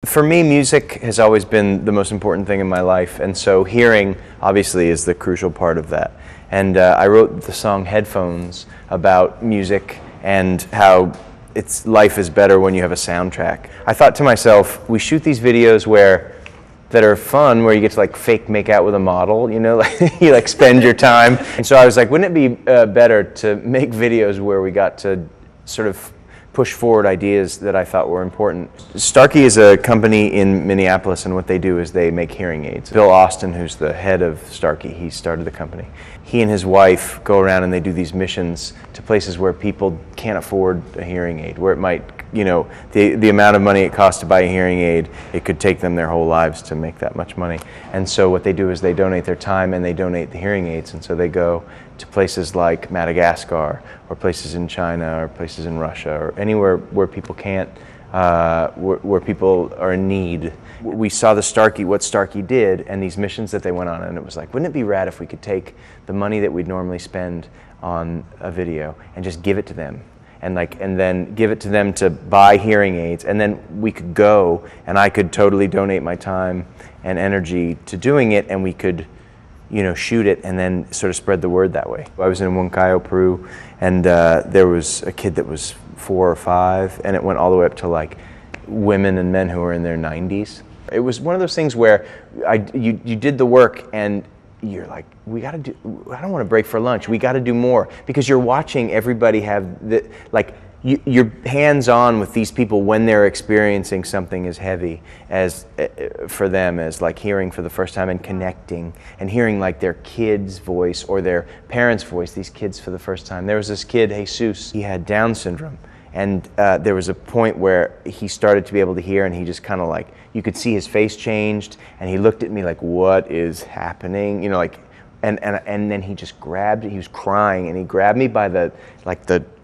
For me, music has always been the most important thing in my life, and so hearing obviously is the crucial part of that. And I wrote the song Headphones about music and how life is better when you have a soundtrack. I thought to myself, we shoot these videos that are fun, where you get to like fake make out with a model, you know, like you like spend your time. And so I was like, wouldn't it be better to make videos where we got to sort of push forward ideas that I thought were important. Starkey is a company in Minneapolis, and what they do is they make hearing aids. Bill Austin, who's the head of Starkey, he started the company. He and his wife go around and they do these missions to places where people can't afford a hearing aid, where it might, you know, the amount of money it costs to buy a hearing aid, it could take them their whole lives to make that much money. And so what they do is they donate their time and they donate the hearing aids, and so they go to places like Madagascar, or places in China, or places in Russia, or anywhere where people can't, where people are in need. We saw what Starkey did, and these missions that they went on, and it was like, wouldn't it be rad if we could take the money that we'd normally spend on a video and just give it to them, and then give it to them to buy hearing aids, and then we could go, and I could totally donate my time and energy to doing it, and we could, you know, shoot it and then sort of spread the word that way. I was in Huancayo, Peru, and there was a kid that was 4 or 5, and it went all the way up to like women and men who were in their 90s. It was one of those things where you did the work and you're like, I don't want to break for lunch, we got to do more, because you're watching everybody have you're hands-on with these people when they're experiencing something as heavy as for them as like hearing for the first time and connecting and hearing like their kid's voice or their parents' voice, these kids for the first time. There was this kid, Jesus, he had Down syndrome, and there was a point where he started to be able to hear, and he just kind of like, you could see his face changed, and he looked at me like, what is happening? You know, like, and then he just grabbed, he was crying, and he grabbed me by the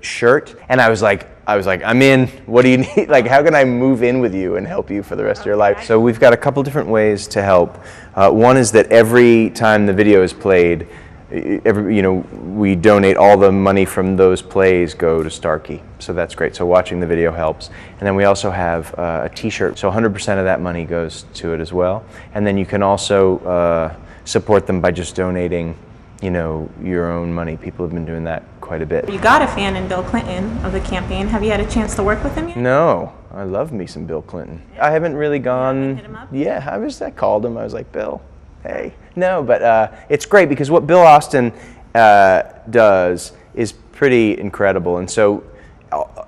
shirt, and I was like, I'm in, what do you need? Like, how can I move in with you and help you for the rest of your life? So we've got a couple different ways to help. One is that every time the video is played, we donate all the money from those plays go to Starkey. So that's great. So watching the video helps. And then we also have a t-shirt. So 100% of that money goes to it as well. And then you can also support them by just donating, you know, your own money. People have been doing that quite a bit. You got a fan in Bill Clinton of the campaign. Have you had a chance to work with him yet? No, I love me some Bill Clinton. I haven't really gone. Hit him up? Yeah, I called him. I was like, Bill, hey. No, but it's great because what Bill Austin does is pretty incredible. And so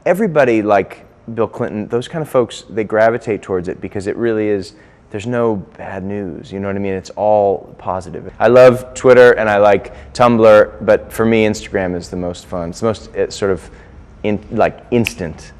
everybody like Bill Clinton, those kind of folks, they gravitate towards it because it really is, there's no bad news, you know what I mean? It's all positive. I love Twitter and I like Tumblr, but for me, Instagram is the most fun. It's the most sort of instant.